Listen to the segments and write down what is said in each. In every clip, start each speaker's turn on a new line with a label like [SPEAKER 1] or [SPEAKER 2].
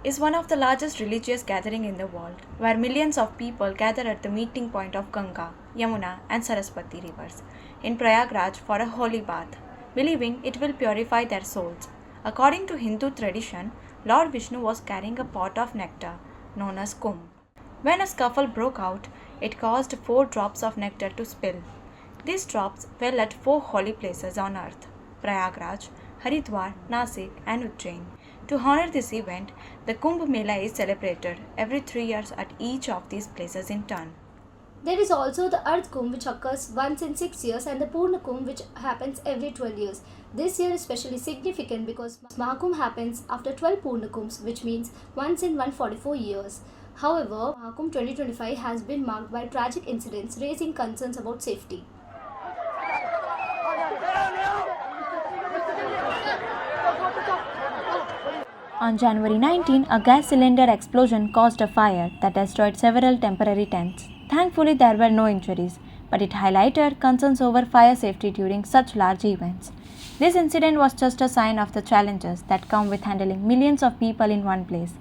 [SPEAKER 1] is one of the largest religious gatherings in the world, where millions of people gather at the meeting point of Ganga, Yamuna, and Saraswati rivers in Prayagraj for a holy bath, believing it will purify their souls. According to Hindu tradition, Lord Vishnu was carrying a pot of nectar known as Kumbh. When a scuffle broke out, it caused 4 drops of nectar to spill. These drops fell at 4 holy places on earth: Prayagraj, Haridwar, Nasik, and Ujjain. To honor this event, the Kumbh Mela is celebrated every 3 years at each of these places in turn.
[SPEAKER 2] There is also the Earth Kumbh, which occurs once in 6 years, and the Purna Kumbh, which happens every 12 years. This year is especially significant because Mahakumbh happens after 12 Purna Kumbhs, which means once in 144 years. However, Mahakumbh 2025 has been marked by tragic incidents raising concerns about safety.
[SPEAKER 1] On January 19, a gas cylinder explosion caused a fire that destroyed several temporary tents. Thankfully, there were no injuries, but it highlighted concerns over fire safety during such large events. This incident was just a sign of the challenges that come with handling millions of people in one place.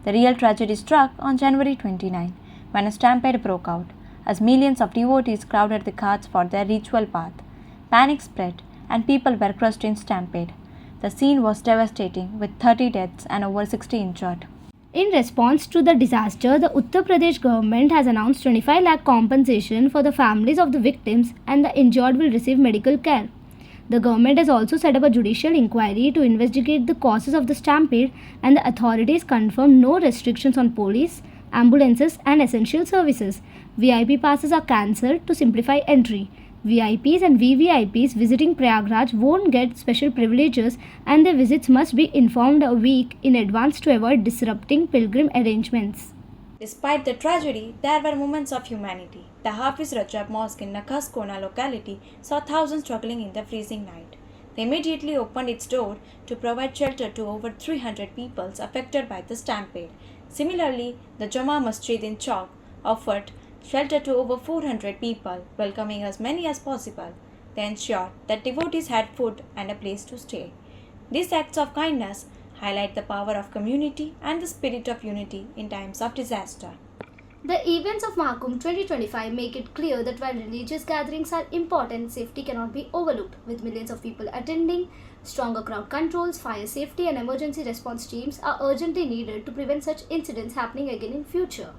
[SPEAKER 1] The real tragedy struck on January 29, when a stampede broke out, as millions of devotees crowded the ghats for their ritual bath. Panic spread, and people were crushed in stampede. The scene was devastating, with 30 deaths and over 60 injured.
[SPEAKER 2] In response to the disaster, the Uttar Pradesh government has announced 25 lakh compensation for the families of the victims, and the injured will receive medical care. The government has also set up a judicial inquiry to investigate the causes of the stampede, and the authorities confirmed no restrictions on police, ambulances, and essential services. VIP passes are cancelled to simplify entry. VIPs and VVIPs visiting Prayagraj won't get special privileges, and their visits must be informed a week in advance to avoid disrupting pilgrim arrangements.
[SPEAKER 1] Despite the tragedy, there were moments of humanity. The Hafiz Rajab Mosque in Nakaskona locality saw thousands struggling in the freezing night. They immediately opened its door to provide shelter to over 300 people affected by the stampede. Similarly, the Jama Masjid in Chowk offered shelter to over 400 people, welcoming as many as possible. They ensured that devotees had food and a place to stay. These acts of kindness highlight the power of community and the spirit of unity in times of disaster.
[SPEAKER 2] The events of Mahakumbh 2025 make it clear that while religious gatherings are important, safety cannot be overlooked. With millions of people attending, stronger crowd controls, fire safety, and emergency response teams are urgently needed to prevent such incidents happening again in future.